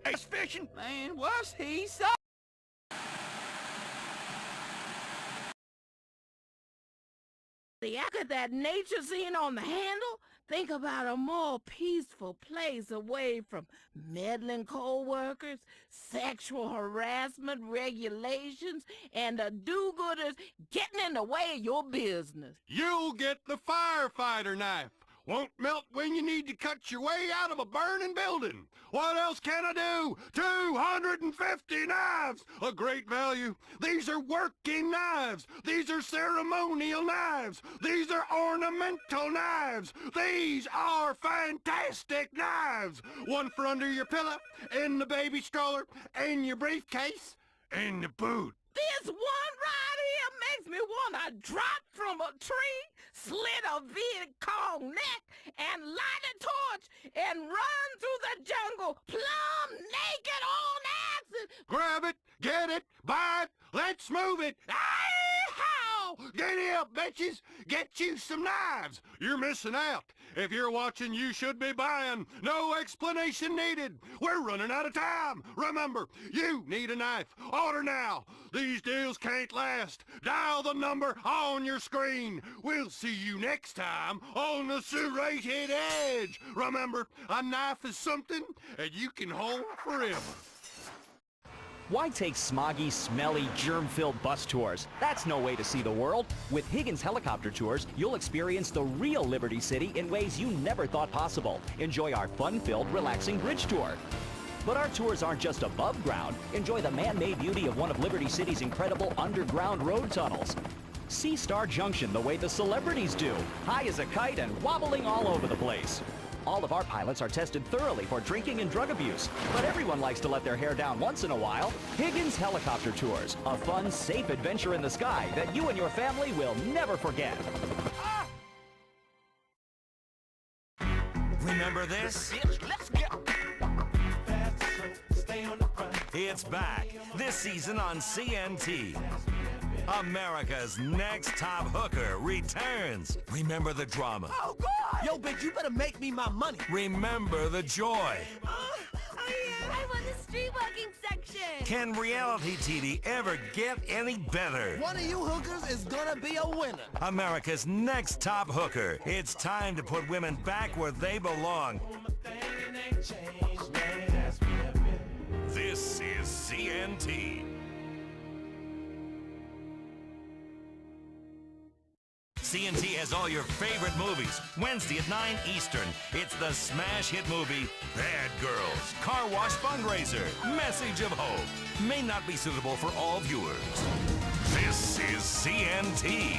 ice fishing? Man, what's he so? Look at that nature scene on the handle. Think about a more peaceful place away from meddling co-workers, sexual harassment regulations, and the do-gooders getting in the way of your business. You'll get the firefighter knife. Won't melt when you need to cut your way out of a burning building. What else can I do? 250 knives! A great value. These are working knives. These are ceremonial knives. These are ornamental knives. These are fantastic knives. One for under your pillow, in the baby stroller, in your briefcase, in the boot. This one right here makes me want to drop from a tree, slit a Viet Cong neck, and light a torch, and run through the jungle plumb naked on acid. Grab it, get it, buy it, let's move it. How? Giddy up, bitches. Get you some knives. You're missing out. If you're watching, you should be buying. No explanation needed. We're running out of time. Remember, you need a knife. Order now. These deals can't last. Dial the number on your screen. We'll see you next time on the Serrated Edge. Remember, a knife is something that you can hold forever. Why take smoggy, smelly, germ-filled bus tours? That's no way to see the world. With Higgins Helicopter Tours, you'll experience the real Liberty City in ways you never thought possible. Enjoy our fun-filled, relaxing bridge tour. But our tours aren't just above ground. Enjoy the man-made beauty of one of Liberty City's incredible underground road tunnels. See Star Junction the way the celebrities do, high as a kite and wobbling all over the place. All of our pilots are tested thoroughly for drinking and drug abuse, but everyone likes to let their hair down once in a while. Higgins Helicopter Tours, a fun, safe adventure in the sky that you and your family will never forget. Remember this? Let's go. It's back, this season on CNT. America's Next Top Hooker returns. Remember the drama. Oh, God! Yo, bitch, you better make me my money. Remember the joy. I want the street walking section. Can reality TV ever get any better? One of you hookers is gonna be a winner. America's Next Top Hooker. It's time to put women back where they belong. This is CNT. CNT has all your favorite movies. Wednesday at 9 Eastern. It's the smash hit movie, Bad Girls. Car Wash Fundraiser. Message of Hope. May not be suitable for all viewers. This is CNT.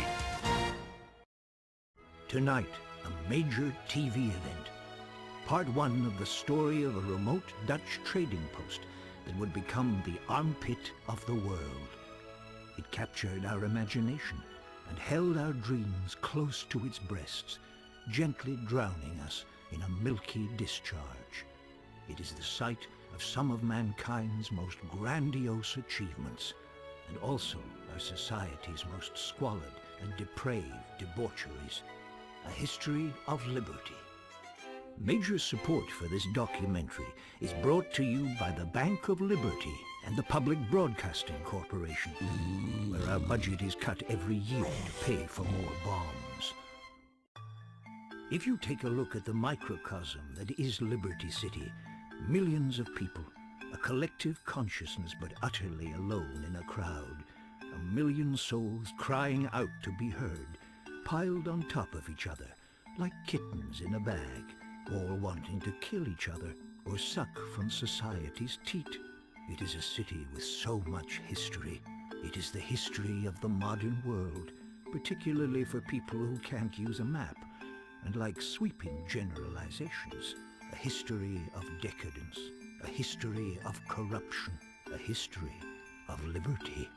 Tonight, a major TV event. Part 1 of the story of a remote Dutch trading post that would become the armpit of the world. It captured our imagination and held our dreams close to its breasts, gently drowning us in a milky discharge. It is the site of some of mankind's most grandiose achievements, and also our society's most squalid and depraved debaucheries. A history of liberty. Major support for this documentary is brought to you by the Bank of Liberty and the Public Broadcasting Corporation, where our budget is cut every year to pay for more bombs. If you take a look at the microcosm that is Liberty City, millions of people, a collective consciousness but utterly alone in a crowd, a million souls crying out to be heard, piled on top of each other, like kittens in a bag, all wanting to kill each other or suck from society's teat. It is a city with so much history. It is the history of the modern world, particularly for people who can't use a map, and like sweeping generalizations, a history of decadence, a history of corruption, a history of liberty.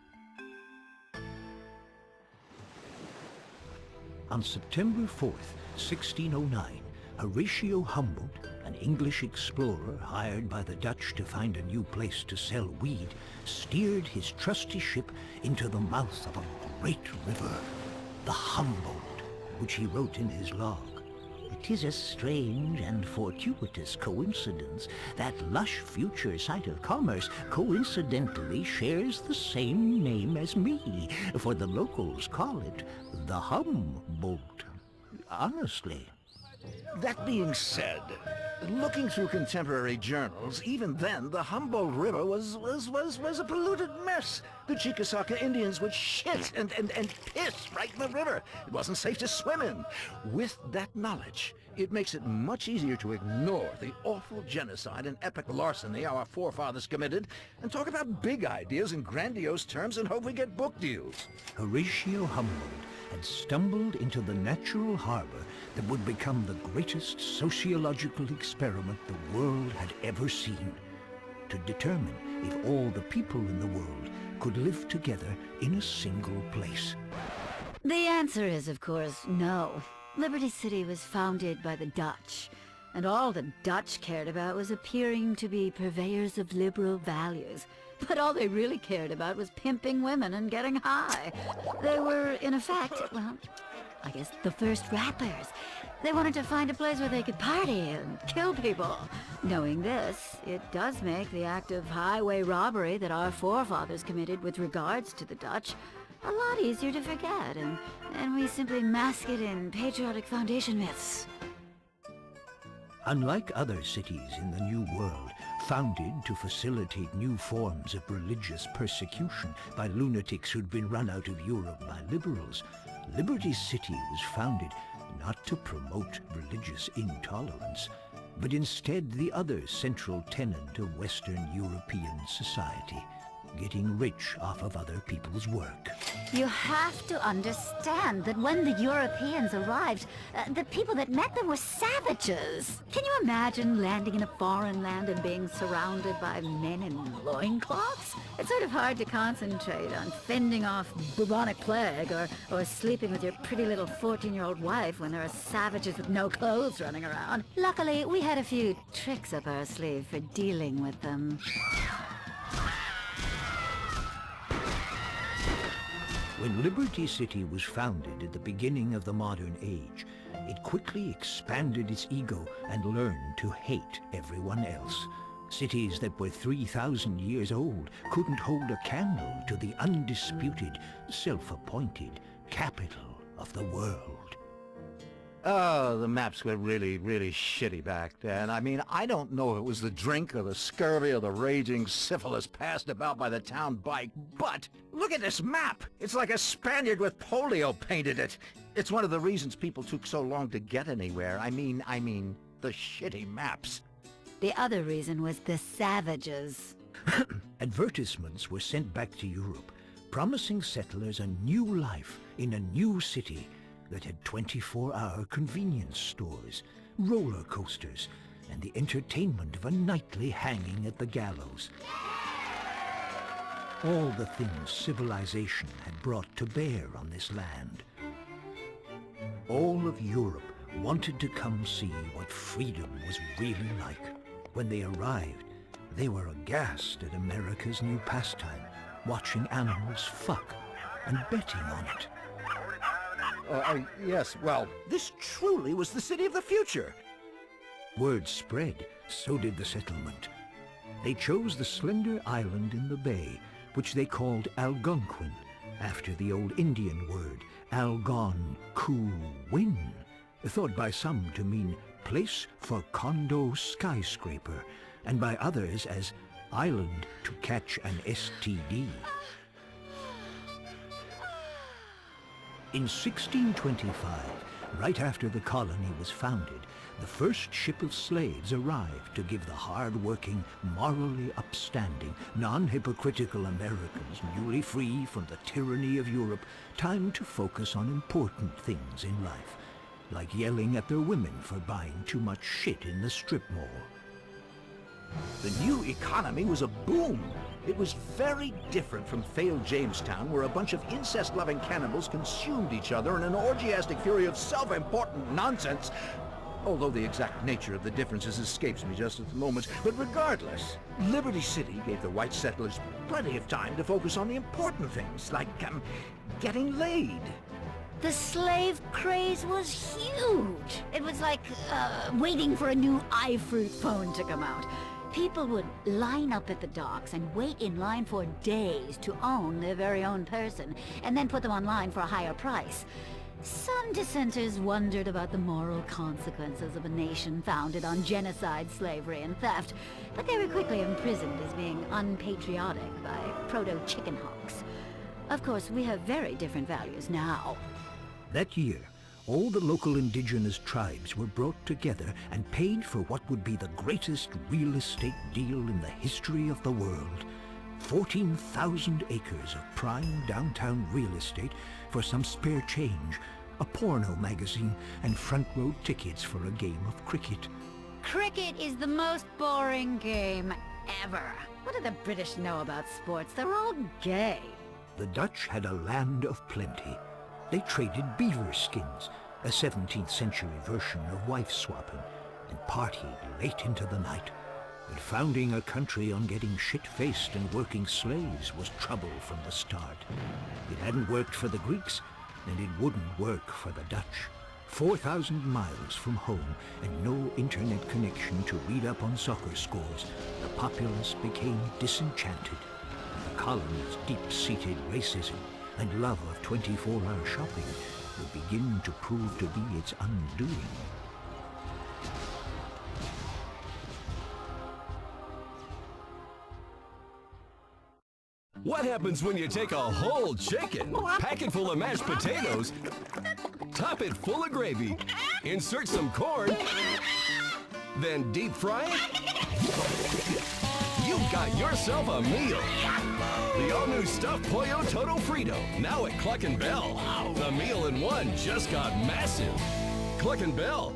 On September 4th, 1609, Horatio Humboldt, an English explorer hired by the Dutch to find a new place to sell weed, steered his trusty ship into the mouth of a great river, the Humboldt, which he wrote in his log. The 'tis a strange and fortuitous coincidence that lush future site of commerce coincidentally shares the same name as me, for the locals call it the Humboldt. Honestly. That being said, looking through contemporary journals, even then the Humboldt River was a polluted mess. The Chickasaw Indians would shit and piss right in the river. It wasn't safe to swim in. With that knowledge, it makes it much easier to ignore the awful genocide and epic larceny our forefathers committed and talk about big ideas in grandiose terms and hope we get book deals. Horatio Humboldt had stumbled into the natural harbor that would become the greatest sociological experiment the world had ever seen, to determine if all the people in the world could live together in a single place. The answer is, of course, no. Liberty City was founded by the Dutch, and all the Dutch cared about was appearing to be purveyors of liberal values. But all they really cared about was pimping women and getting high. They were, in effect, well, I guess the first rappers. They wanted to find a place where they could party and kill people. Knowing this, it does make the act of highway robbery that our forefathers committed with regards to the Dutch a lot easier to forget, and we simply mask it in patriotic foundation myths. Unlike other cities in the New World, founded to facilitate new forms of religious persecution by lunatics who'd been run out of Europe by liberals, Liberty City was founded not to promote religious intolerance, but instead the other central tenet of Western European society, getting rich off of other people's work. You have to understand that when the Europeans arrived, the people that met them were savages. Can you imagine landing in a foreign land and being surrounded by men in loincloths? It's sort of hard to concentrate on fending off bubonic plague or sleeping with your pretty little 14-year-old wife when there are savages with no clothes running around. Luckily, we had a few tricks up our sleeve for dealing with them. When Liberty City was founded at the beginning of the modern age, it quickly expanded its ego and learned to hate everyone else. Cities that were 3,000 years old couldn't hold a candle to the undisputed, self-appointed capital of the world. Oh, the maps were really shitty back then. I mean, I don't know if it was the drink or the scurvy or the raging syphilis passed about by the town bike, but look at this map! It's like a Spaniard with polio painted it. It's one of the reasons people took so long to get anywhere. I mean, the shitty maps. The other reason was the savages. Advertisements were sent back to Europe, promising settlers a new life in a new city that had 24-hour convenience stores, roller coasters, and the entertainment of a nightly hanging at the gallows. All the things civilization had brought to bear on this land. All of Europe wanted to come see what freedom was really like. When they arrived, they were aghast at America's new pastime, watching animals fuck and betting on it. Yes, well, this truly was the city of the future. Word spread, so did the settlement. They chose the slender island in the bay, which they called Algonquin, after the old Indian word Algon-ku-win, thought by some to mean place for condo skyscraper, and by others as island to catch an STD. In 1625, right after the colony was founded, the first ship of slaves arrived to give the hard-working, morally upstanding, non-hypocritical Americans newly free from the tyranny of Europe time to focus on important things in life, like yelling at their women for buying too much shit in the strip mall. The new economy was a boom. It was very different from failed Jamestown, where a bunch of incest-loving cannibals consumed each other in an orgiastic fury of self-important nonsense, although the exact nature of the differences escapes me just at the moment. But regardless, Liberty City gave the white settlers plenty of time to focus on the important things, like getting laid. The slave craze was huge. It was like waiting for a new iFruit phone to come out. People would line up at the docks and wait in line for days to own their very own person, and then put them online for a higher price. Some dissenters wondered about the moral consequences of a nation founded on genocide, slavery, and theft, but they were quickly imprisoned as being unpatriotic by proto-chicken hawks. Of course, we have very different values now. That year, all the local indigenous tribes were brought together and paid for what would be the greatest real estate deal in the history of the world. 14,000 acres of prime downtown real estate for some spare change, a porno magazine, and front row tickets for a game of cricket. Cricket is the most boring game ever. What do the British know about sports? They're all gay. The Dutch had a land of plenty. They traded beaver skins, a 17th century version of wife-swapping, and partied late into the night. But founding a country on getting shit-faced and working slaves was trouble from the start. It hadn't worked for the Greeks, and it wouldn't work for the Dutch. 4,000 miles from home and no internet connection to read up on soccer scores, the populace became disenchanted. The colony's deep-seated racism and love of 24-hour shopping would begin to prove to be its undoing. What happens when you take a whole chicken, pack it full of mashed potatoes, top it full of gravy, insert some corn, then deep fry it? You've got yourself a meal. The all-new stuffed Pollo Toto Frito, now at Cluck and Bell. The meal in one just got massive. Cluck and Bell.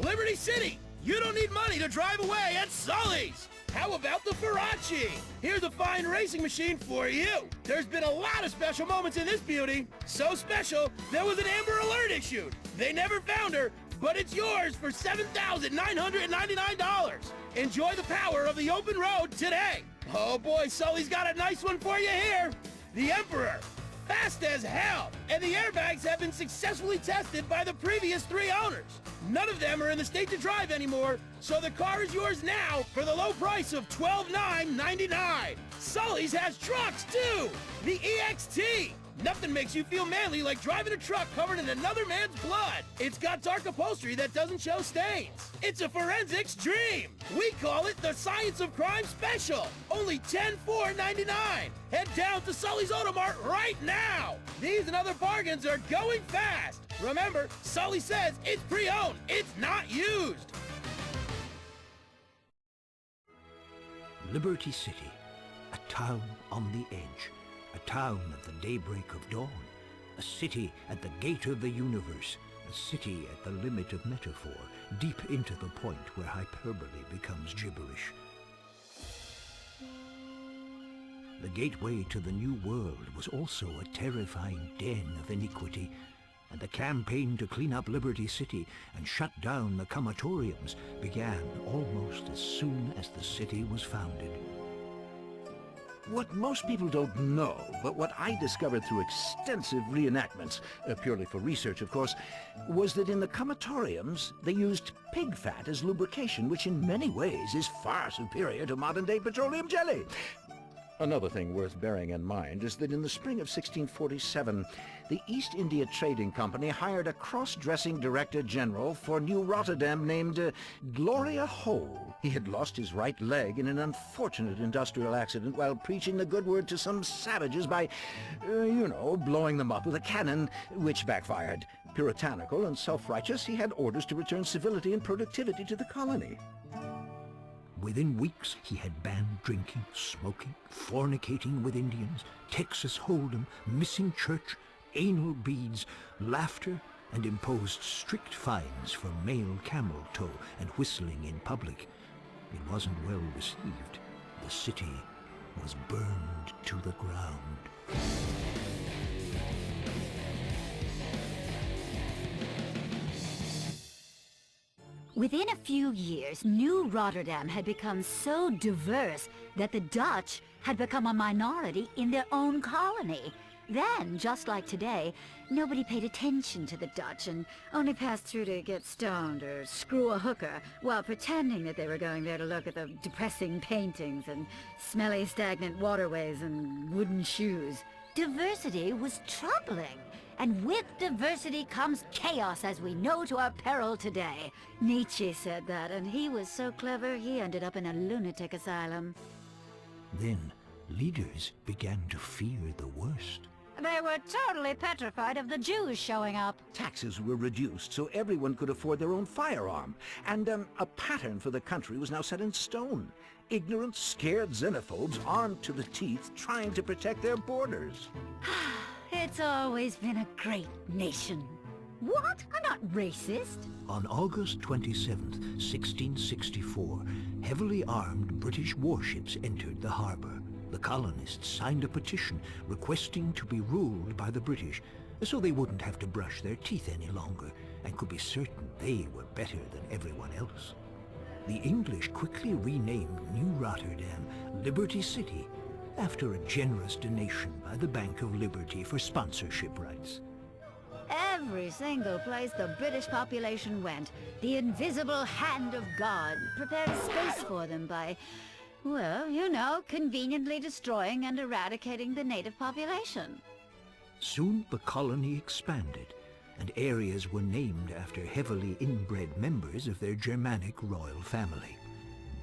Liberty City, you don't need money to drive away at Sully's. How about the Farachi? Here's a fine racing machine for you. There's been a lot of special moments in this beauty. So special, there was an Amber Alert issued. They never found her, but it's yours for $7,999. Enjoy the power of the open road today. Oh boy, Sully's got a nice one for you here. The Emperor. Fast as hell. And the airbags have been successfully tested by the previous 3 owners. None of them are in the state to drive anymore, so the car is yours now for the low price of $12,999. Sully's has trucks too. The EXT. Nothing makes you feel manly like driving a truck covered in another man's blood. It's got dark upholstery that doesn't show stains. It's a forensics dream. We call it the Science of Crime Special. Only $10,499. Head down to Sully's Automart right now. These and other bargains are going fast. Remember, Sully says it's pre-owned. It's not used. Liberty City, a town on the edge. A town at the daybreak of dawn, a city at the gate of the universe, a city at the limit of metaphor, deep into the point where hyperbole becomes gibberish. The gateway to the new world was also a terrifying den of iniquity, and the campaign to clean up Liberty City and shut down the comatoriums began almost as soon as the city was founded. What most people don't know, but what I discovered through extensive reenactments, purely for research of course, was that in the comatoriums they used pig fat as lubrication, which in many ways is far superior to modern-day petroleum jelly. Another thing worth bearing in mind is that in the spring of 1647, the East India Trading Company hired a cross-dressing director general for New Rotterdam named Gloria Hole. He had lost his right leg in an unfortunate industrial accident while preaching the good word to some savages by, blowing them up with a cannon, which backfired. Puritanical and self-righteous, he had orders to return civility and productivity to the colony. Within weeks, he had banned drinking, smoking, fornicating with Indians, Texas Hold'em, missing church, anal beads, laughter, and imposed strict fines for male camel toe and whistling in public. It wasn't well received. The city was burned to the ground. Within a few years, New Rotterdam had become so diverse that the Dutch had become a minority in their own colony. then, just like today, nobody paid attention to the Dutch and only passed through to get stoned or screw a hooker while pretending that they were going there to look at the depressing paintings and smelly stagnant waterways and wooden shoes. Diversity was troubling. And with diversity comes chaos, as we know to our peril today. Nietzsche said that, and he was so clever he ended up in a lunatic asylum. Then, leaders began to fear the worst. They were totally petrified of the Jews showing up. Taxes were reduced so everyone could afford their own firearm, and a pattern for the country was now set in stone. Ignorant, scared xenophobes armed to the teeth trying to protect their borders. It's always been a great nation. What? I'm not racist. On August 27th, 1664, heavily armed British warships entered the harbor. The colonists signed a petition requesting to be ruled by the British, so they wouldn't have to brush their teeth any longer and could be certain they were better than everyone else. The English quickly renamed New Rotterdam Liberty City, after a generous donation by the Bank of Liberty for sponsorship rights. Every single place the British population went, the invisible hand of God prepared space for them by, well, you know, conveniently destroying and eradicating the native population. Soon the colony expanded, and areas were named after heavily inbred members of their Germanic royal family.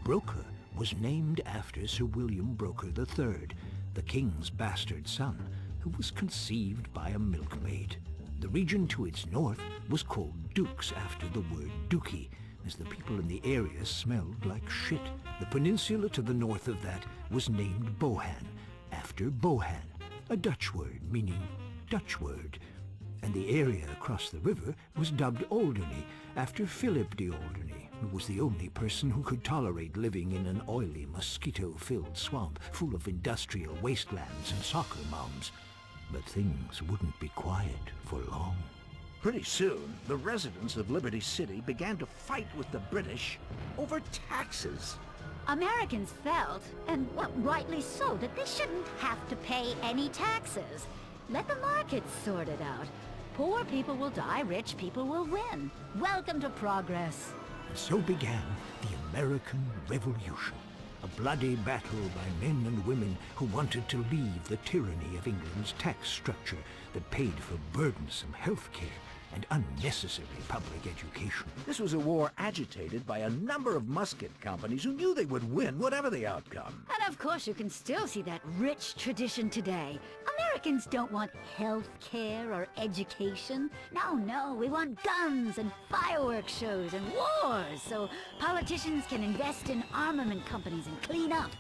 Broker was named after Sir William Broker III, the king's bastard son, who was conceived by a milkmaid. The region to its north was called Dukes after the word dookie, as the people in the area smelled like shit. The peninsula to the north of that was named Bohan, after Bohan, a Dutch word meaning Dutch word. And the area across the river was dubbed Alderney, after Philip de Alderney, who was the only person who could tolerate living in an oily, mosquito-filled swamp full of industrial wastelands and soccer moms. But things wouldn't be quiet for long. Pretty soon, the residents of Liberty City began to fight with the British over taxes. Americans felt, and well, rightly so, that they shouldn't have to pay any taxes. Let the markets sort it out. Poor people will die, rich people will win. Welcome to progress. And so began the American Revolution, a bloody battle by men and women who wanted to leave the tyranny of England's tax structure that paid for burdensome health care and unnecessary public education. This was a war agitated by a number of musket companies who knew they would win whatever the outcome. And of course you can still see that rich tradition today. Americans don't want health care or education. No, we want guns and fireworks shows and wars so politicians can invest in armament companies and clean up.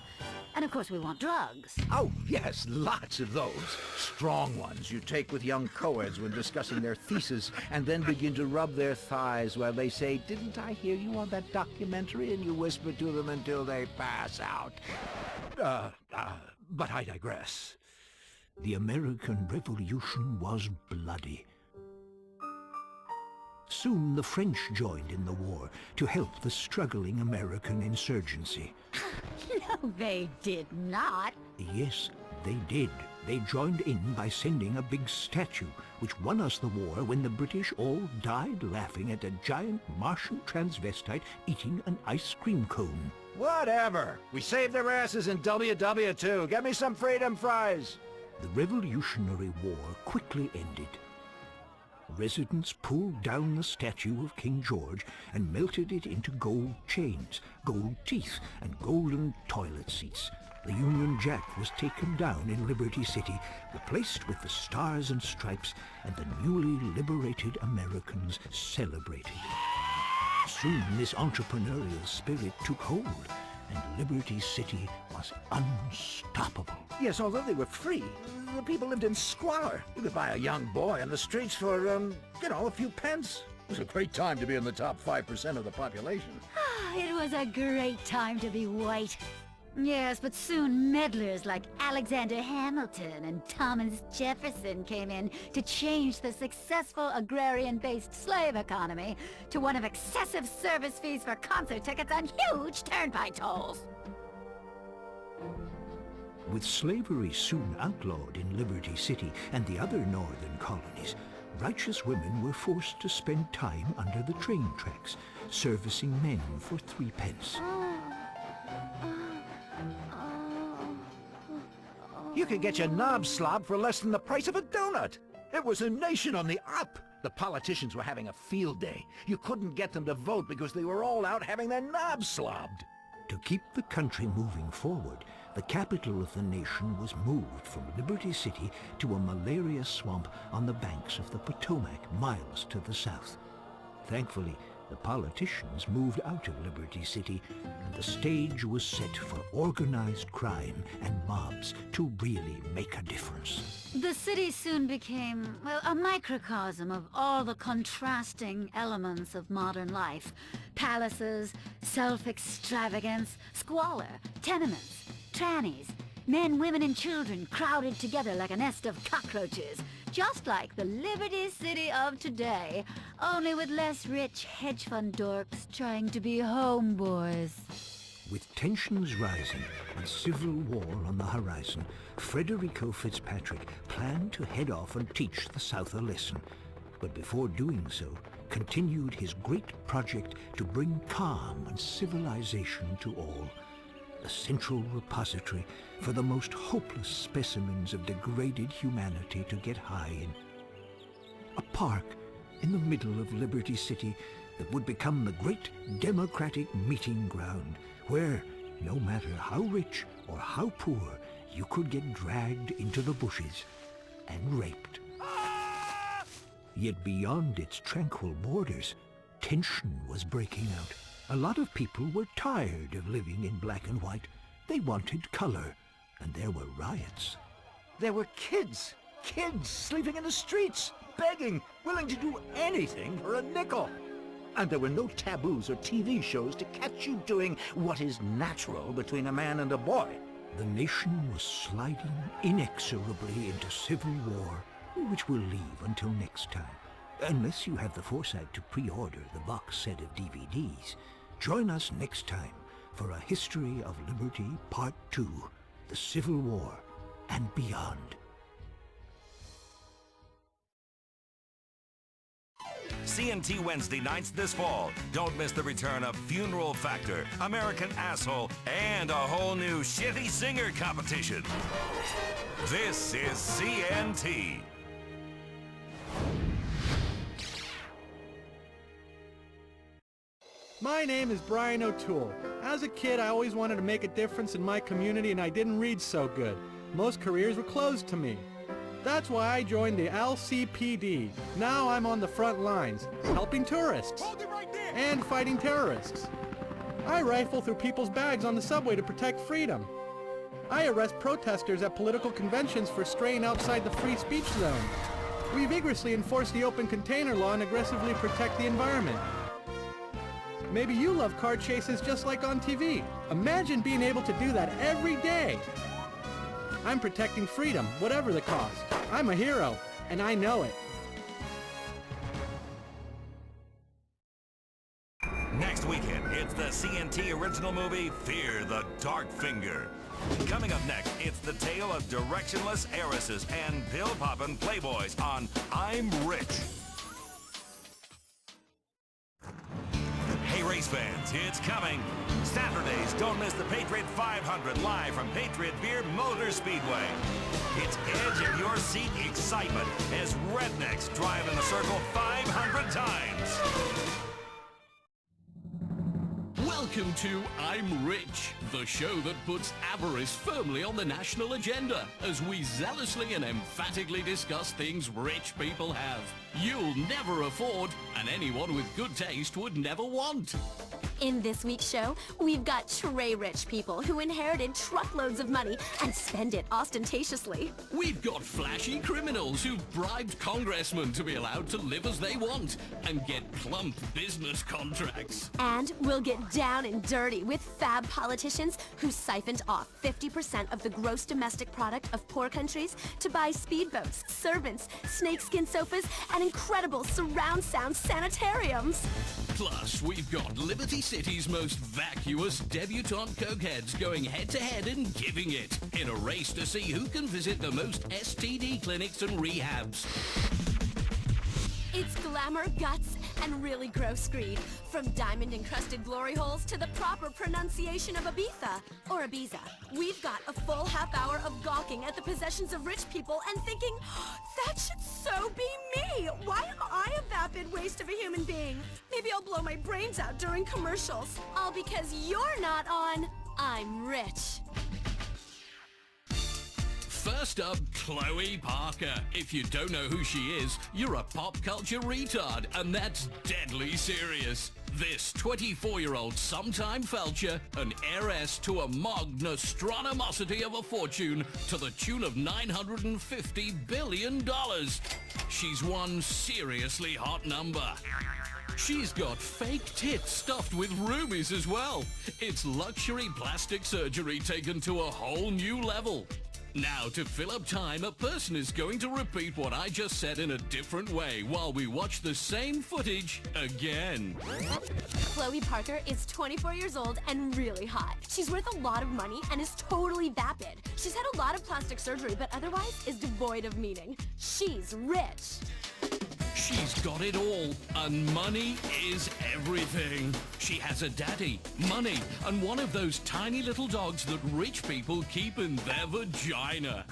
And of course we want drugs. Oh, yes, lots of those. Strong ones you take with young co-eds when discussing their thesis and then begin to rub their thighs while they say, "Didn't I hear you on that documentary?" and you whisper to them until they pass out. But I digress. The American Revolution was bloody. Soon the French joined in the war to help the struggling American insurgency. No, they did not. Yes, they did. They joined in by sending a big statue, which won us the war when the British all died laughing at a giant Martian transvestite eating an ice cream cone. Whatever. We saved their asses in WW2. Get me some freedom fries. The Revolutionary War quickly ended. Residents pulled down the statue of King George and melted it into gold chains, gold teeth, and golden toilet seats. The Union Jack was taken down in Liberty City, replaced with the Stars and Stripes, and the newly liberated Americans celebrated. Soon this entrepreneurial spirit took hold, and Liberty City was unstoppable. Yes, although they were free, the people lived in squalor. You could buy a young boy on the streets for, a few pence. It was a great time to be in the top 5% of the population. It was a great time to be white. Yes, but soon meddlers like Alexander Hamilton and Thomas Jefferson came in to change the successful agrarian-based slave economy to one of excessive service fees for concert tickets and huge turnpike tolls. With slavery soon outlawed in Liberty City and the other northern colonies, righteous women were forced to spend time under the train tracks, servicing men for 3 pence. You could get your knob slobbed for less than the price of a donut. It was a nation on the up. The politicians were having a field day. You couldn't get them to vote because they were all out having their knobs slobbed. To keep the country moving forward, the capital of the nation was moved from Liberty City to a malaria swamp on the banks of the Potomac, miles to the south. Thankfully, the politicians moved out of Liberty City, and the stage was set for organized crime and mobs to really make a difference. The city soon became, well, a microcosm of all the contrasting elements of modern life. Palaces, self-extravagance, squalor, tenements, trannies, men, women, and children crowded together like a nest of cockroaches. Just like the Liberty City of today, only with less rich hedge fund dorks trying to be homeboys. With tensions rising and civil war on the horizon, Federico Fitzpatrick planned to head off and teach the South a lesson. But before doing so, continued his great project to bring calm and civilization to all. A central repository for the most hopeless specimens of degraded humanity to get high in. A park in the middle of Liberty City that would become the great democratic meeting ground where, no matter how rich or how poor, you could get dragged into the bushes and raped. Yet beyond its tranquil borders, tension was breaking out. A lot of people were tired of living in black and white. They wanted color, and there were riots. There were kids sleeping in the streets, begging, willing to do anything for a nickel. And there were no taboos or TV shows to catch you doing what is natural between a man and a boy. The nation was sliding inexorably into civil war, which we'll leave until next time. Unless you have the foresight to pre-order the box set of DVDs, join us next time for A History of Liberty Part 2, The Civil War and Beyond. CNT Wednesday nights this fall. Don't miss the return of Funeral Factor, American Asshole, and a whole new Shitty Singer competition. This is CNT. My name is Brian O'Toole. As a kid, I always wanted to make a difference in my community, and I didn't read so good. Most careers were closed to me. That's why I joined the LCPD. Now I'm on the front lines, helping tourists and fighting terrorists. I rifle through people's bags on the subway to protect freedom. I arrest protesters at political conventions for straying outside the free speech zone. We vigorously enforce the open container law and aggressively protect the environment. Maybe you love car chases just like on TV. Imagine being able to do that every day. I'm protecting freedom, whatever the cost. I'm a hero, and I know it. Next weekend, it's the CNT original movie, Fear the Dark Finger. Coming up next, it's the tale of directionless heiresses and pill-poppin' playboys on I'm Rich. Hey, race fans, it's coming. Saturdays, don't miss the Patriot 500 live from Patriot Beer Motor Speedway. It's edge of your seat excitement as rednecks drive in a circle 500 times. Welcome to I'm Rich, the show that puts avarice firmly on the national agenda as we zealously and emphatically discuss things rich people have. You'll never afford, and anyone with good taste would never want. In this week's show, we've got tray-rich people who inherited truckloads of money and spend it ostentatiously. We've got flashy criminals who've bribed congressmen to be allowed to live as they want and get plump business contracts. And we'll get down and dirty with fab politicians who siphoned off 50% of the gross domestic product of poor countries to buy speedboats, servants, snakeskin sofas, and incredible surround sound sanitariums. Plus, we've got Liberty city's most vacuous debutante cokeheads going head-to-head and giving it in a race to see who can visit the most STD clinics and rehabs. It's glamour, guts, and really gross greed. From diamond-encrusted glory holes to the proper pronunciation of Ibiza, or Ibiza. We've got a full half hour of gawking at the possessions of rich people and thinking, that should so be me! Why am I a vapid waste of a human being? Maybe I'll blow my brains out during commercials. All because you're not on I'm Rich. First up, Chloe Parker. If you don't know who she is, you're a pop culture retard, and that's deadly serious. This 24-year-old sometime felcher, an heiress to a magnostronomosity of a fortune to the tune of $950 billion. She's one seriously hot number. She's got fake tits stuffed with rubies as well. It's luxury plastic surgery taken to a whole new level. Now, to fill up time, a person is going to repeat what I just said in a different way while we watch the same footage again. Chloe Parker is 24 years old and really hot. She's worth a lot of money and is totally vapid. She's had a lot of plastic surgery, but otherwise is devoid of meaning. She's rich. She's got it all, and money is everything. She has a daddy, money, and one of those tiny little dogs that rich people keep in their vagina.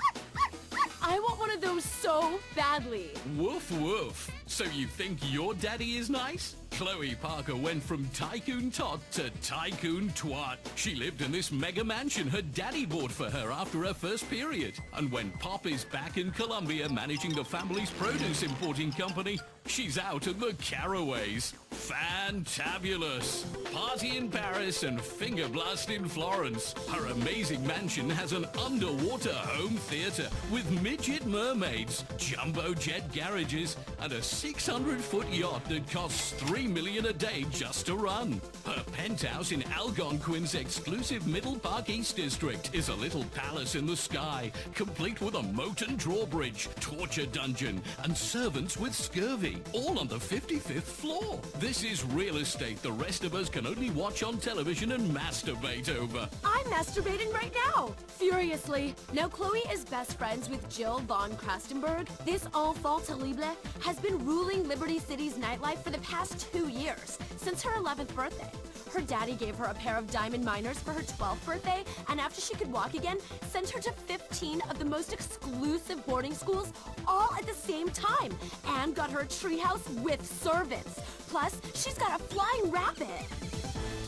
I want one of those so badly. Woof woof. So you think your daddy is nice? Chloe Parker went from tycoon tot to tycoon twat. She lived in this mega mansion her daddy bought for her after her first period. And when Pop is back in Colombia managing the family's produce importing company, she's out in the Caraways. Fantabulous. Party in Paris and finger blast in Florence. Her amazing mansion has an underwater home theater with midget mermaids, jumbo jet garages, and a 600-foot yacht that costs $3 million a day just to run. Her penthouse in Algonquin's exclusive Middle Park East District is a little palace in the sky, complete with a moat and drawbridge, torture dungeon, and servants with scurvy, all on the 55th floor. This is real estate the rest of us can only watch on television and masturbate over. I'm masturbating right now, furiously. Now Chloe is best friends with Jill von Krastenberg. This enfant terrible has been ruling Liberty City's nightlife for the past 2 years, since her 11th birthday. Her daddy gave her a pair of diamond minors for her 12th birthday, and after she could walk again, sent her to 15 of the most exclusive boarding schools all at the same time, and got her a treehouse with servants. Plus, she's got a flying rabbit.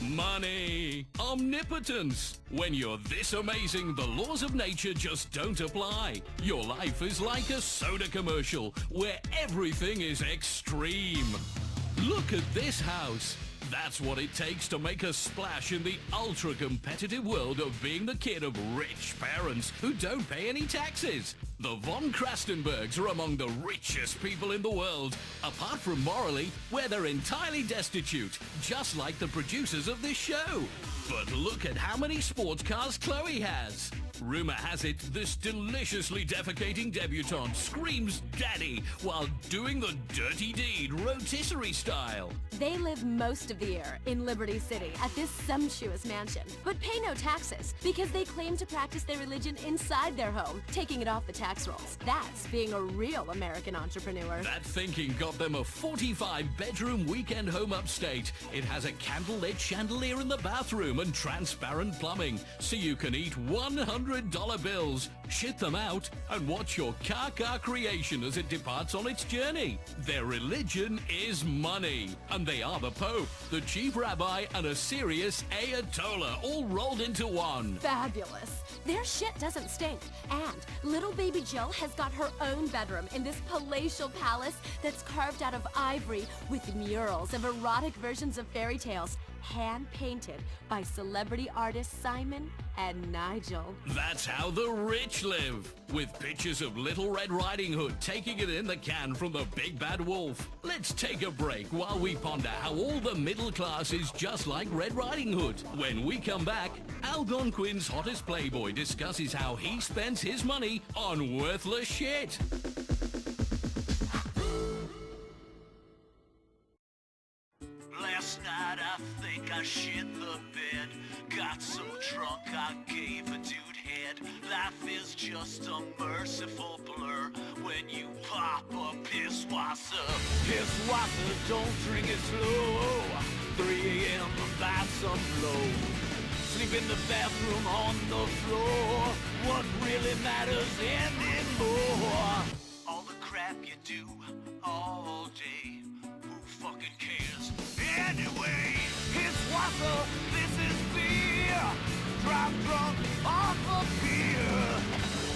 Money. Omnipotence. When you're this amazing, the laws of nature just don't apply. Your life is like a soda commercial where everything is extreme. Look at this house. That's what it takes to make a splash in the ultra-competitive world of being the kid of rich parents who don't pay any taxes. The von Krastenbergs are among the richest people in the world, apart from morally, where they're entirely destitute, just like the producers of this show. But look at how many sports cars Chloe has. Rumor has it this deliciously defecating debutante screams daddy while doing the dirty deed rotisserie style. They live most of the year in Liberty City at this sumptuous mansion, but pay no taxes because they claim to practice their religion inside their home, taking it off the tax rolls. That's being a real American entrepreneur. That thinking got them a 45-bedroom weekend home upstate. It has a candle-lit chandelier in the bathroom and transparent plumbing, so you can eat $100 bills, shit them out, and watch your car creation as it departs on its journey. Their religion is money, and they are the Pope, the Chief Rabbi, and a serious Ayatollah, all rolled into one. Fabulous. Their shit doesn't stink. And little baby Jill has got her own bedroom in this palatial palace that's carved out of ivory with murals of erotic versions of fairy tales, hand-painted by celebrity artists Simon and Nigel. That's how the rich live, with pictures of Little Red Riding Hood taking it in the can from the Big Bad Wolf. Let's take a break while we ponder how all the middle class is just like Red Riding Hood. When we come back, Algonquin's hottest playboy discusses how he spends his money on worthless shit. Last night I think I shit drunk, I gave a dude head. Life is just a merciful blur when you pop a pisswasser. Pisswasser, don't drink it slow. 3 a.m. buy some blow. Sleep in the bathroom on the floor. What really matters anymore? All the crap you do all day. Who fucking cares? Anyway, pisswasser, this is beer. Drive drunk off of beer.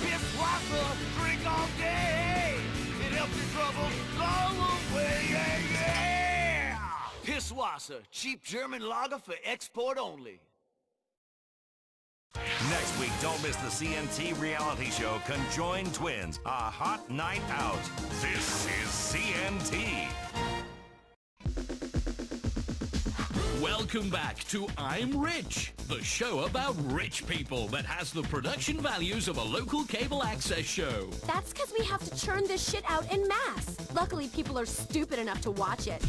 Pisswasser, drink all day. It helps your troubles go away. Yeah, yeah. Pisswasser, cheap German lager for export only. Next week, don't miss the CNT reality show Conjoined Twins, a hot night out. This is CNT. Welcome back to I'm Rich, the show about rich people that has the production values of a local cable access show. That's because we have to churn this shit out en masse. Luckily, people are stupid enough to watch it.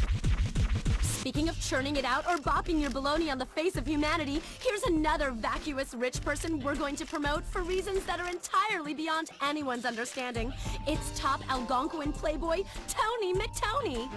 Speaking of churning it out or bopping your baloney on the face of humanity, here's another vacuous rich person we're going to promote for reasons that are entirely beyond anyone's understanding. It's top Algonquin playboy, Tony McTony.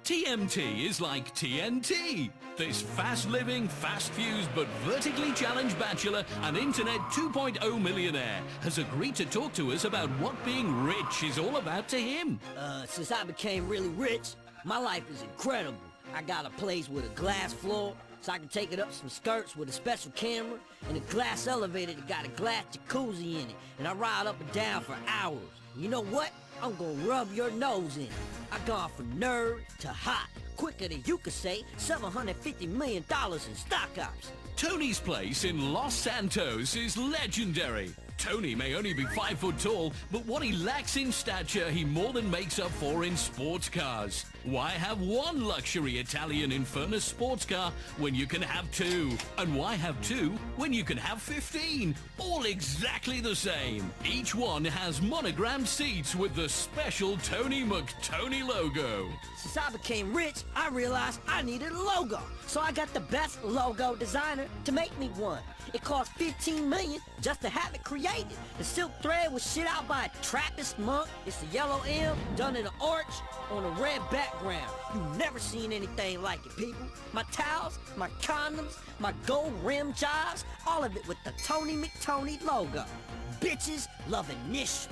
TMT is like TNT. This fast-living, fast-fused, but vertically challenged bachelor and Internet 2.0 millionaire has agreed to talk to us about what being rich is all about to him. Since I became really rich, my life is incredible. I got a place with a glass floor, so I can take it up some skirts with a special camera, and a glass elevator that got a glass jacuzzi in it, and I ride up and down for hours. You know what? I'm gonna rub your nose in it. I gone from nerd to hot, quicker than you could say $750 million in stock ops. Tony's place in Los Santos is legendary. Tony may only be 5 foot tall, but what he lacks in stature, he more than makes up for in sports cars. Why have one luxury Italian Infernus sports car when you can have 2? And why have 2 when you can have 15? All exactly the same. Each one has monogrammed seats with the special Tony McTony logo. Since I became rich, I realized I needed a logo. So I got the best logo designer to make me one. It cost $15 million just to have it created. The silk thread was shit out by a Trappist monk. It's a yellow M done in an arch on a red background. You've never seen anything like it, people. My towels, my condoms, my gold rim jobs, all of it with the Tony McTony logo. Bitches loving niche.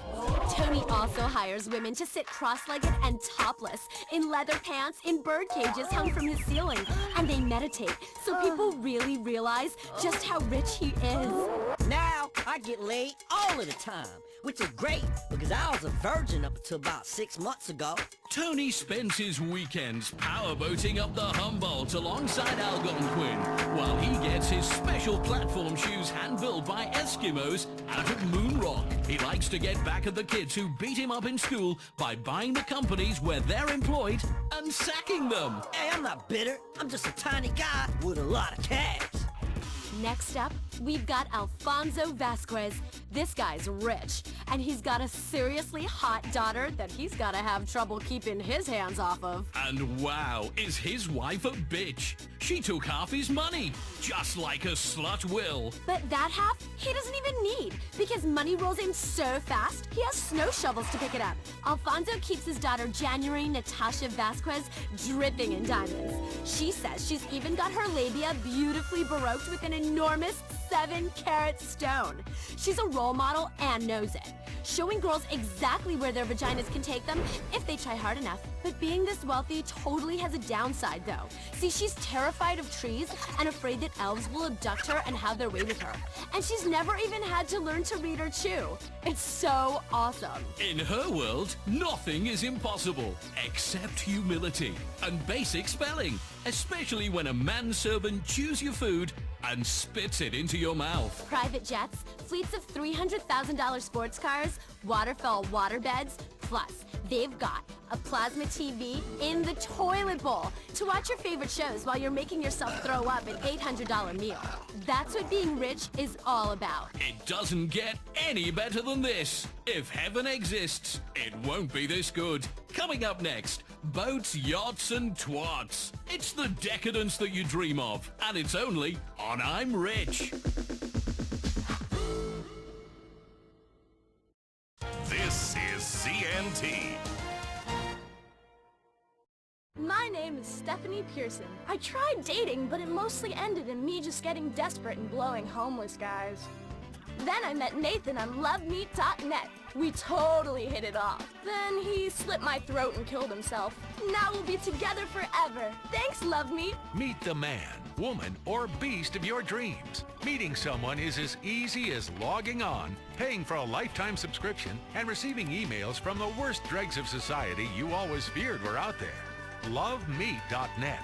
Tony also hires women to sit cross-legged and topless in leather pants in bird cages hung from his ceiling. And they meditate so people really realize just how rich he is. Now I get laid all of the time, which is great because I was a virgin up until about 6 months ago. Tony spends his weekends powerboating up the Humboldt alongside Algonquin, while he gets his special platform shoes hand-built by Eskimos out of Moon Rock. He likes to get back at the kids who beat him up in school by buying the companies where they're employed and sacking them. Hey, I'm not bitter. I'm just a tiny guy with a lot of cash. Next up, we've got Alfonso Vasquez. This guy's rich, and he's got a seriously hot daughter that he's gotta have trouble keeping his hands off of. And wow, is his wife a bitch? She took half his money, just like a slut will. But that half, he doesn't even need, because money rolls in so fast, he has snow shovels to pick it up. Alfonso keeps his daughter January Natasha Vasquez dripping in diamonds. She says she's even got her labia beautifully baroqued with an enormous 7-carat stone. She's a role model and knows it, showing girls exactly where their vaginas can take them if they try hard enough. But being this wealthy totally has a downside, though. See, she's terrified of trees and afraid that elves will abduct her and have their way with her. And she's never even had to learn to read or chew. It's so awesome. In her world, nothing is impossible, except humility and basic spelling, especially when a manservant chews your food and spits it into your mouth. Private jets, fleets of $300,000 sports cars, waterfall waterbeds, plus they've got a plasma TV in the toilet bowl to watch your favorite shows while you're making yourself throw up an $800 meal. That's what being rich is all about. It doesn't get any better than this. If heaven exists, it won't be this good. Coming up next, boats, yachts, and twats. It's the decadence that you dream of, and it's only on I'm Rich. This is CNT. My name is Stephanie Pearson. I tried dating, but it mostly ended in me just getting desperate and blowing homeless guys. Then I met Nathan on LoveMeat.net. We totally hit it off. Then he slit my throat and killed himself. Now we'll be together forever. Thanks, LoveMeat. Meet the man, woman, or beast of your dreams. Meeting someone is as easy as logging on, paying for a lifetime subscription, and receiving emails from the worst dregs of society you always feared were out there. LoveMeat.net.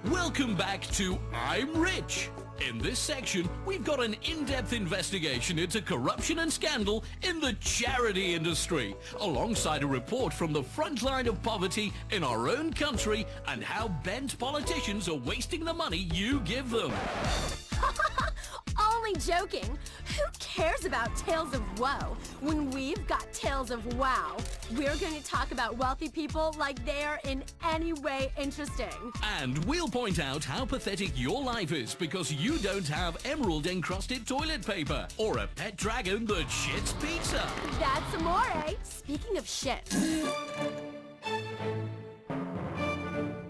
Welcome back to I'm Rich. In this section, we've got an in-depth investigation into corruption and scandal in the charity industry, alongside a report from the front line of poverty in our own country and how bent politicians are wasting the money you give them. Only joking. Who cares about tales of woe when we've got tales of wow? We're going to talk about wealthy people like they're in any way interesting. And we'll point out how pathetic your life is because you don't have emerald-encrusted toilet paper or a pet dragon that shits pizza. That's amore. Speaking of shit.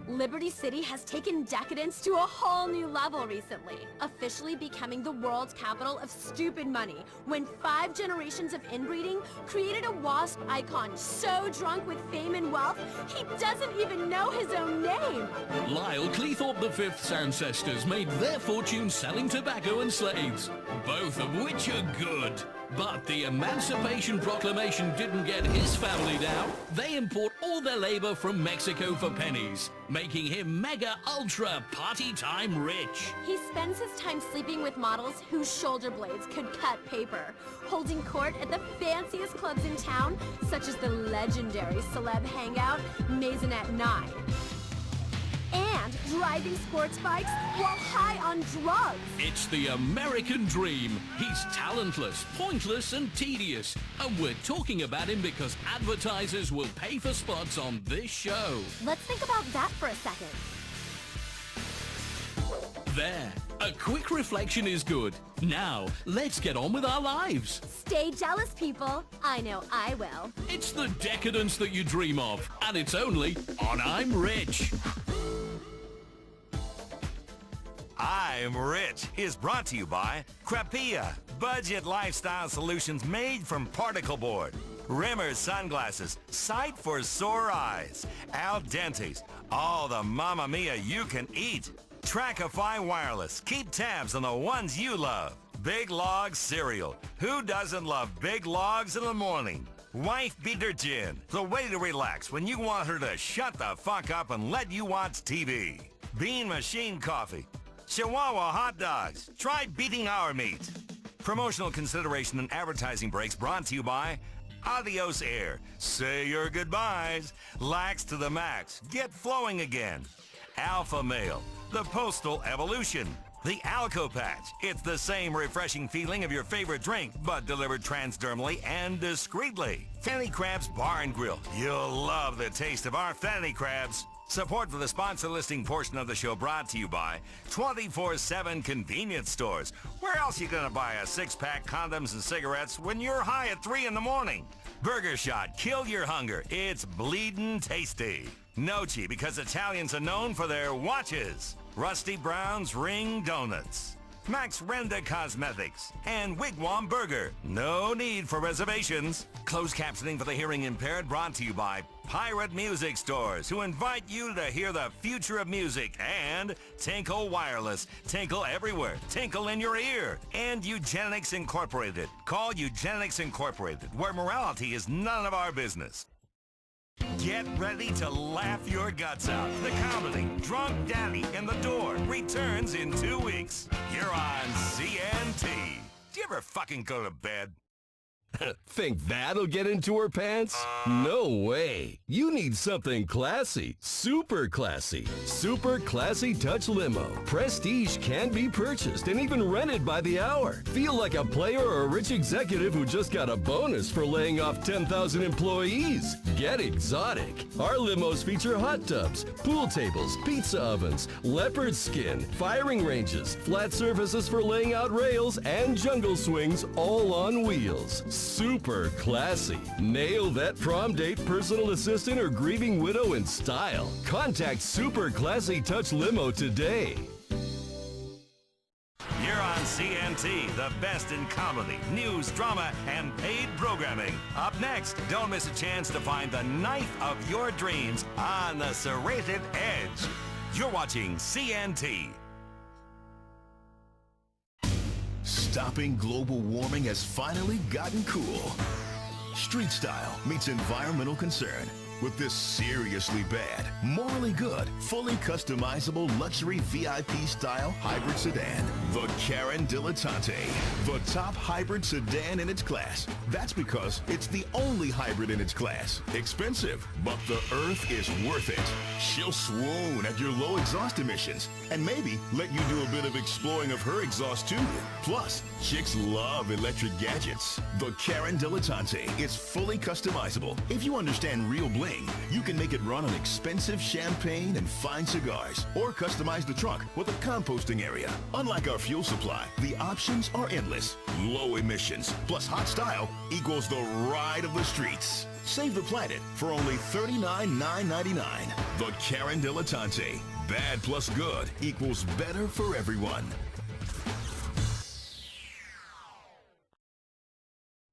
Liberty City has taken decadence to a whole new level recently, officially becoming the world's capital of stupid money when 5 generations of inbreeding created a wasp icon so drunk with fame and wealth, he doesn't even know his own name. Lyle Cleethorpe V's ancestors made their fortune selling tobacco and slaves, both of which are good. But the Emancipation Proclamation didn't get his family down. They import all their labor from Mexico for pennies, making him mega ultra party time rich. He spends his time sleeping with models whose shoulder blades could cut paper, holding court at the fanciest clubs in town, such as the legendary celeb hangout Maisonette 9. And driving sports bikes while high on drugs. It's the American dream. He's talentless, pointless, and tedious. And we're talking about him because advertisers will pay for spots on this show. Let's think about that for a second. There. A quick reflection is good. Now, let's get on with our lives. Stay jealous, people. I know I will. It's the decadence that you dream of. And it's only on I'm Rich. I'm Rich is brought to you by Crapia, budget lifestyle solutions made from particle board. Rimmer sunglasses, sight for sore eyes. Al Dente's, all the Mamma Mia you can eat. Trackify Wireless, keep tabs on the ones you love. Big Log Cereal, who doesn't love big logs in the morning? Wife Beater Gin, the way to relax when you want her to shut the fuck up and let you watch TV. Bean Machine Coffee. Chihuahua hot dogs. Try beating our meat. Promotional consideration and advertising breaks brought to you by Adios Air. Say your goodbyes. Lax to the max. Get flowing again. Alpha Male. The Postal Evolution. The Alco Patch. It's the same refreshing feeling of your favorite drink, but delivered transdermally and discreetly. Fanny Crabs Bar and Grill. You'll love the taste of our Fanny Crabs. Support for the sponsor listing portion of the show brought to you by 24/7 convenience stores. Where else you gonna buy a 6-pack condoms and cigarettes when you're high at 3 in the morning? Burger Shot, kill your hunger. It's bleedin' tasty. Noci, because Italians are known for their watches. Rusty Brown's Ring Donuts. Max Renda Cosmetics, and Wigwam Burger. No need for reservations. Closed captioning for the hearing impaired brought to you by Pirate Music Stores, who invite you to hear the future of music, and Tinkle Wireless. Tinkle everywhere. Tinkle in your ear. And Eugenics Incorporated. Call Eugenics Incorporated, where morality is none of our business. Get ready to laugh your guts out. The comedy, Drunk Daddy and the Door, returns in 2 weeks. You're on CNT. Do you ever fucking go to bed? Think that'll get into her pants? No way. You need something classy. Super classy. Super Classy Touch Limo. Prestige can be purchased and even rented by the hour. Feel like a player or a rich executive who just got a bonus for laying off 10,000 employees. Get exotic. Our limos feature hot tubs, pool tables, pizza ovens, leopard skin, firing ranges, flat surfaces for laying out rails, and jungle swings all on wheels. Super classy. Nail that prom date, personal assistant, or grieving widow in style. Contact Super Classy Touch Limo today. You're on CNT, the best in comedy, news, drama, and paid programming. Up next, don't miss a chance to find the knife of your dreams on the serrated edge. You're watching CNT. Stopping global warming has finally gotten cool. Street style meets environmental concern with this seriously bad, morally good, fully customizable luxury VIP style hybrid sedan. The Karen Dilettante, the top hybrid sedan in its class. That's because it's the only hybrid in its class. Expensive, but the Earth is worth it. She'll swoon at your low exhaust emissions and maybe let you do a bit of exploring of her exhaust too. Plus, chicks love electric gadgets. The Karen Dilettante is fully customizable. If you understand real bling, you can make it run on expensive champagne and fine cigars, or customize the trunk with a composting area. Unlike our fuel supply, the options are endless. Low emissions plus hot style equals the ride of the streets. Save the planet for only $39,999. The Karen Dilettante. Bad plus good equals better for everyone.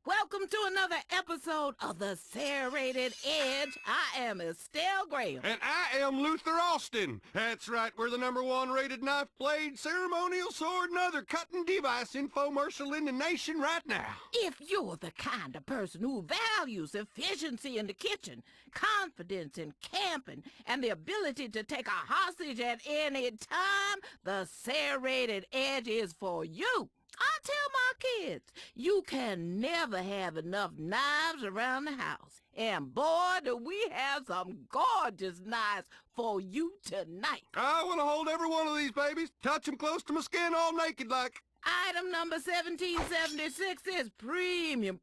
Welcome to another episode of the Serrated Edge. I am Estelle Graham. And I am Luther Austin. That's right, we're the #1 rated knife blade, ceremonial sword, and other cutting device infomercial in the nation right now. If you're the kind of person who values efficiency in the kitchen, confidence in camping, and the ability to take a hostage at any time, the Serrated Edge is for you. I tell my kids, you can never have enough knives around the house. And boy, do we have some gorgeous knives for you tonight. I want to hold every one of these babies, touch them close to my skin all naked like. Item number 1776 is premium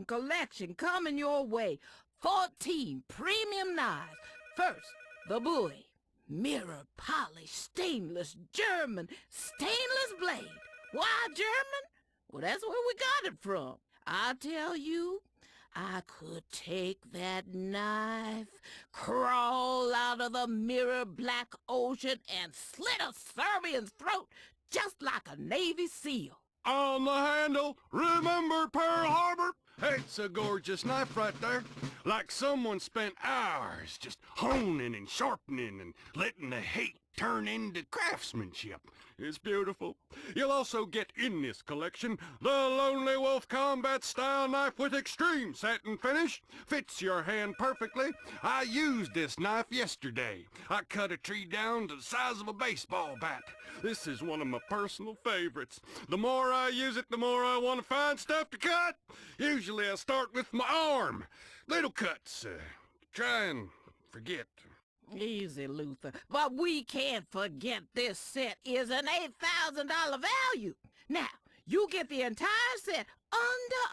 collection coming your way. 14 premium knives. First, the Bowie. Mirror polished stainless German stainless blade. Why German? Well, that's where we got it from. I tell you, I could take that knife, crawl out of the mirror black ocean, and slit a Serbian's throat just like a Navy SEAL. On the handle, remember Pearl Harbor? It's a gorgeous knife right there. Like someone spent hours just honing and sharpening and letting the hate turn into craftsmanship. It's beautiful. You'll also get in this collection the Lonely Wolf Combat Style Knife with extreme satin finish. Fits your hand perfectly. I used this knife yesterday. I cut a tree down to the size of a baseball bat. This is one of my personal favorites. The more I use it, the more I want to find stuff to cut. Usually I start with my arm. Little cuts. Try and forget. Easy, Luther. But we can't forget this set is an $8,000 value. Now, you get the entire set under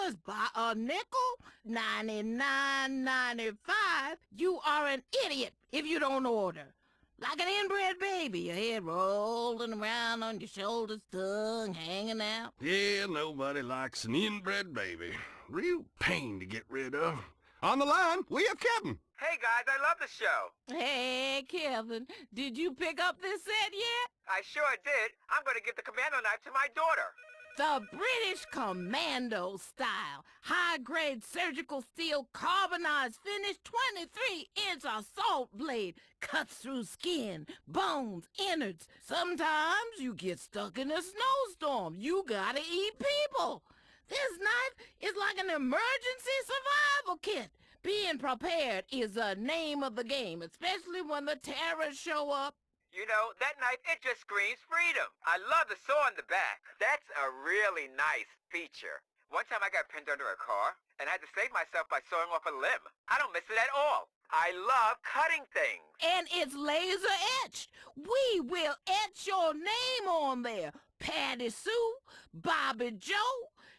$100 by a nickel, $99.95. You are an idiot if you don't order. Like an inbred baby, your head rolling around on your shoulders, tongue hanging out. Yeah, nobody likes an inbred baby. Real pain to get rid of. On the line, we have Kevin. Hey guys, I love the show. Hey, Kevin, did you pick up this set yet? I sure did. I'm going to give the commando knife to my daughter. The British Commando style, high-grade surgical steel carbonized finish 23-inch assault blade, cuts through skin, bones, innards. Sometimes you get stuck in a snowstorm. You gotta eat people. This knife is like an emergency survival kit. Being prepared is the name of the game, especially when the terrorists show up. You know, that knife, it just screams freedom. I love the saw in the back. That's a really nice feature. One time I got pinned under a car and had to save myself by sawing off a limb. I don't miss it at all. I love cutting things. And it's laser etched. We will etch your name on there. Patty Sue, Bobby Joe,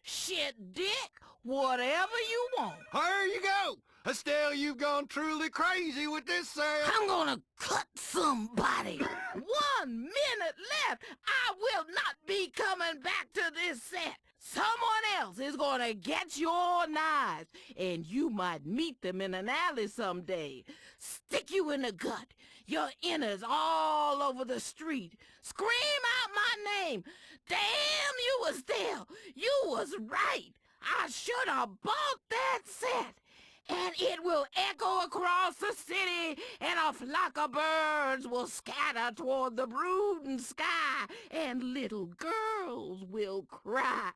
Shit Dick, whatever you want. There you go. Estelle, you've gone truly crazy with this set. I'm gonna cut somebody. 1 minute left. I will not be coming back to this set. Someone else is gonna get your knives, and you might meet them in an alley someday. Stick you in the gut, your innards all over the street. Scream out my name. Damn, you was there. You was right. I should have bought that set. And it will echo across the city, and a flock of birds will scatter toward the brooding sky, and little girls will cry.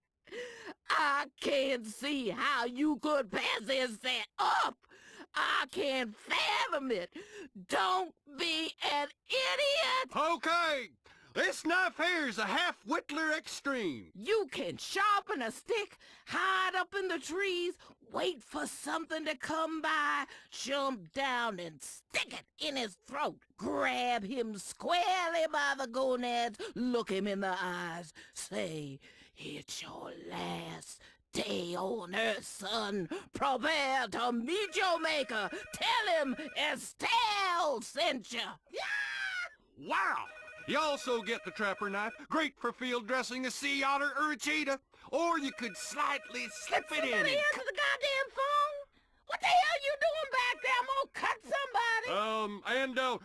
I can't see how you could pass this set up. I can't fathom it. Don't be an idiot. Okay, this knife here is a half Whittler extreme. You can sharpen a stick, hide up in the trees, wait for something to come by, jump down and stick it in his throat. Grab him squarely by the gonads, look him in the eyes, say, "It's your last day on earth, son. Prepare to meet your maker. Tell him Estelle sent you." Wow! You also get the trapper knife, great for field dressing a sea otter or a cheetah. Or you could slightly slip it in Somebody and answer the goddamn phone. What the hell you doing back there? I'm gonna cut somebody.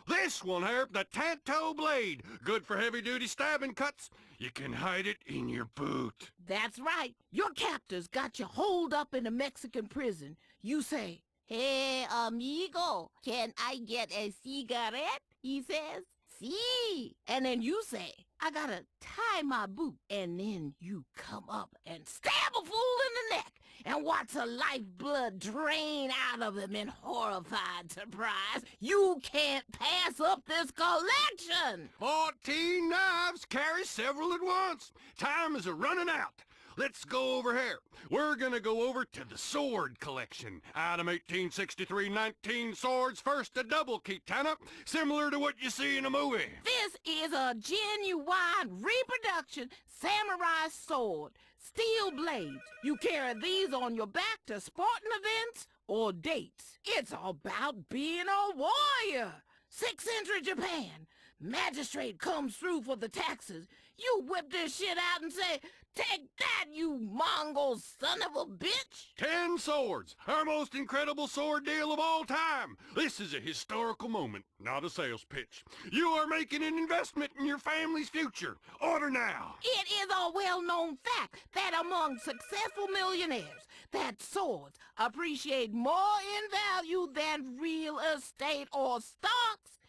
This one here, the Tanto blade, good for heavy-duty stabbing cuts. You can hide it in your boot. That's right. Your captors got you holed up in a Mexican prison. You say, "Hey, amigo, can I get a cigarette?" He says, "Sí." And then you say, "I gotta tie my boot." And then you come up and stab a fool in the neck and watch the lifeblood drain out of him in horrified surprise. You can't pass up this collection. 14 knives, carry several at once. Time is a-running out. Let's go over here. We're gonna go over to the sword collection. Item 1863, 19 swords, first a double katana, similar to what you see in a movie. This is a genuine reproduction samurai sword. Steel blades. You carry these on your back to sporting events or dates. It's about being a warrior. 6th century Japan. Magistrate comes through for the taxes. You whip this shit out and say, "Take that, you Mongol son of a bitch!" 10 swords, our most incredible sword deal of all time. This is a historical moment, not a sales pitch. You are making an investment in your family's future. Order now. It is a well-known fact that among successful millionaires, that swords appreciate more in value than real estate or stocks.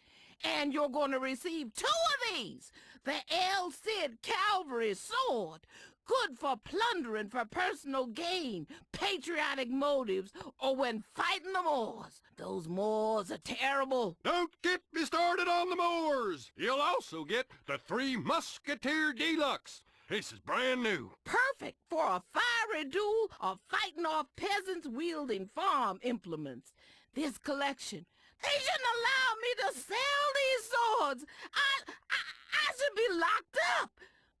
And you're going to receive 2 of these. The El Cid Cavalry Sword, good for plundering for personal gain, patriotic motives, or when fighting the Moors. Those Moors are terrible. Don't get me started on the Moors. You'll also get the 3 Musketeer Deluxe. This is brand new. Perfect for a fiery duel or fighting off peasants wielding farm implements. This collection, they shouldn't allow me to sell these swords. I should be locked up.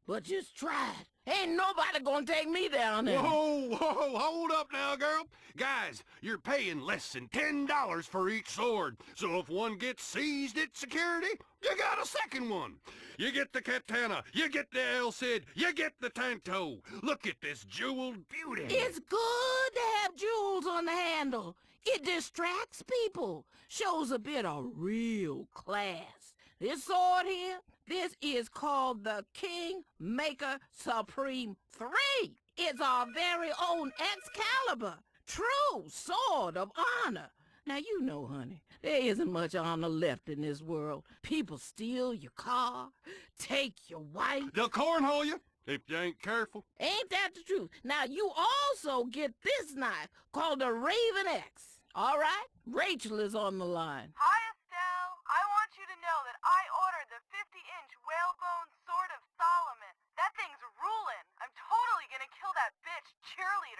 But just try it. Ain't nobody gonna take me down there. Whoa, hold up now, girl. Guys, you're paying less than $10 for each sword. So if one gets seized at security, you got a second one. You get the katana, you get the El Cid, you get the Tanto. Look at this jeweled beauty. It's good to have jewels on the handle. It distracts people, shows a bit of real class. This sword here, this is called the Kingmaker Supreme 3. It's our very own Excalibur, true sword of honor. Now, you know, honey, there isn't much honor left in this world. People steal your car, take your wife. They'll cornhole you if you ain't careful. Ain't that the truth? Now, you also get this knife called the Raven X. All right? Rachel is on the line. Hi, Estelle. I want you to know that I ordered the 50-inch whalebone Sword of Solomon. That thing's rulin'. I'm totally gonna kill that bitch cheerleader.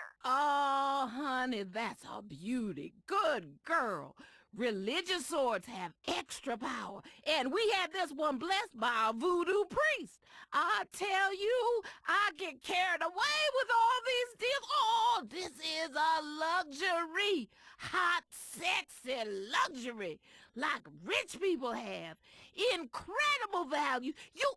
honey, that's a beauty. Good girl. Religious swords have extra power, and we had this one blessed by a voodoo priest. I tell you, I get carried away with all these deals. Oh, this is a luxury. Hot, sexy luxury, like rich people have. Incredible value. You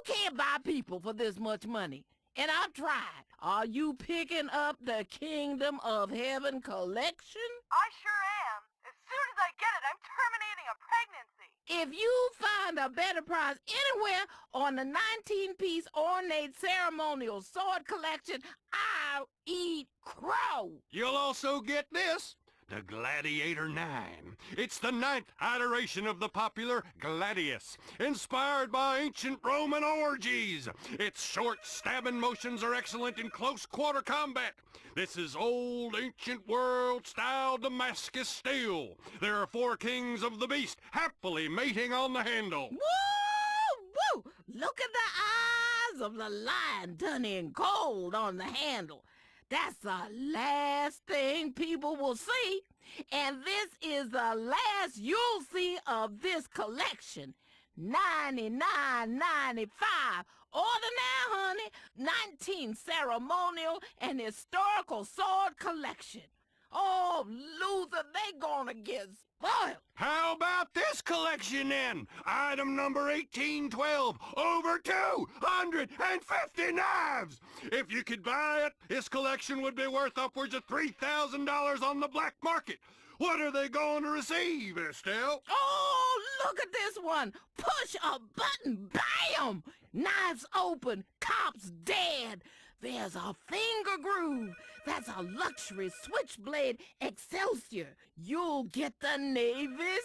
can't buy people for this much money. And I've tried. Are you picking up the Kingdom of Heaven collection? I sure am. As soon as I get it, I'm terminating a pregnancy. If you find a better price anywhere on the 19-piece ornate ceremonial sword collection, I'll eat crow. You'll also get this. The Gladiator 9. It's the 9th iteration of the popular Gladius, inspired by ancient Roman orgies. Its short stabbing motions are excellent in close quarter combat. This is old ancient world-style Damascus steel. There are 4 kings of the beast happily mating on the handle. Woo! Woo! Look at the eyes of the lion done in gold on the handle. That's the last thing people will see, and this is the last you'll see of this collection. $99.95. Order now, honey. 19 ceremonial and historical sword collection. Oh, Luther, they gonna get spoiled. How about this collection then? Item number 1812, over 250 knives! If you could buy it, this collection would be worth upwards of $3,000 on the black market. What are they going to receive, Estelle? Oh, look at this one. Push a button, bam! Knives open, cops dead. There's a finger groove. That's a luxury switchblade Excelsior. You'll get the Navy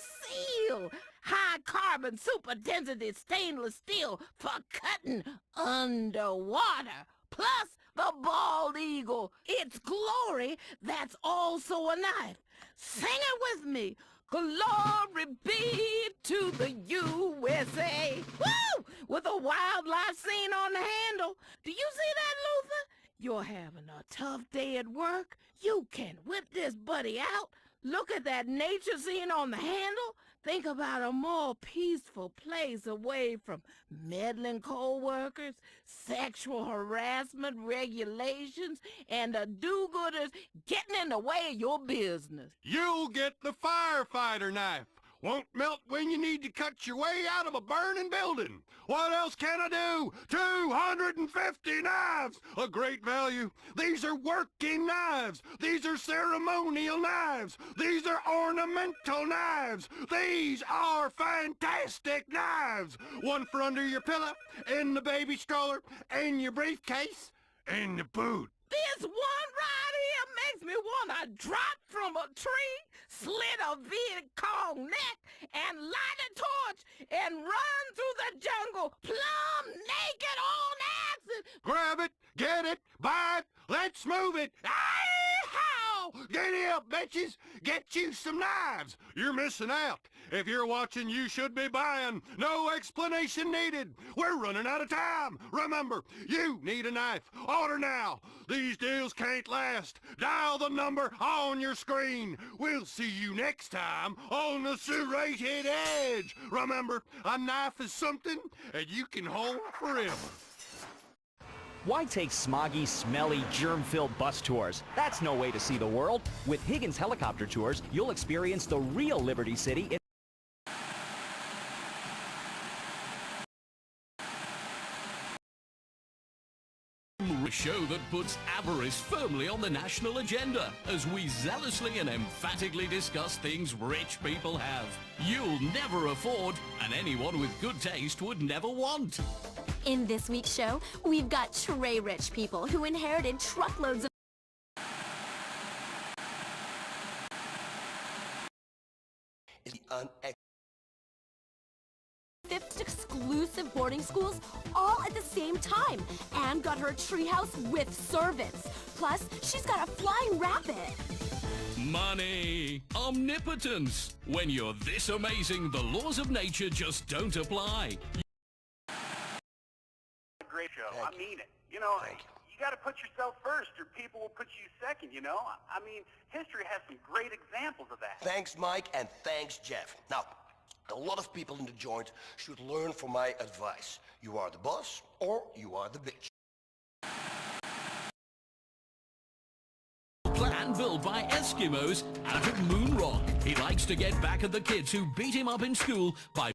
SEAL. High carbon super density stainless steel for cutting underwater. Plus the bald eagle. Its glory, that's also a knife. Sing it with me. Glory be to the USA. Woo! With a wildlife scene on the handle. Do you see that, Luther? You're having a tough day at work. You can whip this buddy out. Look at that nature scene on the handle. Think about a more peaceful place away from meddling co-workers, sexual harassment regulations, and the do-gooders getting in the way of your business. You'll get the firefighter knife. Won't melt when you need to cut your way out of a burning building. What else can I do? 250 knives! A great value. These are working knives. These are ceremonial knives. These are ornamental knives. These are fantastic knives. One for under your pillow, in the baby stroller, in your briefcase, in the boot. This one right here makes me want to drop from a tree, slit a Viet Cong neck, and light a torch and run through the jungle plumb naked on acid. Grab it, get it, buy it, let's move it. How? Giddy up, bitches. Get you some knives. You're missing out. If you're watching, you should be buying. No explanation needed. We're running out of time. Remember, you need a knife. Order now. These deals can't last. Dial the number on your screen. We'll see you next time on the Serrated Edge. Remember, a knife is something that you can hold forever. Why take smoggy, smelly, germ-filled bus tours? That's no way to see the world. With Higgins Helicopter Tours, you'll experience the real Liberty City in A show that puts avarice firmly on the national agenda as we zealously and emphatically discuss things rich people have. You'll never afford, and anyone with good taste would never want. In this week's show, we've got tray rich people who inherited truckloads of exclusive boarding schools all at the same time, and got her treehouse with servants. Plus, she's got a flying rabbit. Money, omnipotence. When you're this amazing, the laws of nature just don't apply. Great show. I mean it. You know, You got to put yourself first, or people will put you second, you know? I mean, history has some great examples of that. Thanks, Mike, and thanks, Jeff. Now, a lot of people in the joint should learn from my advice. You are the boss, or you are the bitch. Plan built by Eskimos out of Moon Rock. He likes to get back at the kids who beat him up in school by...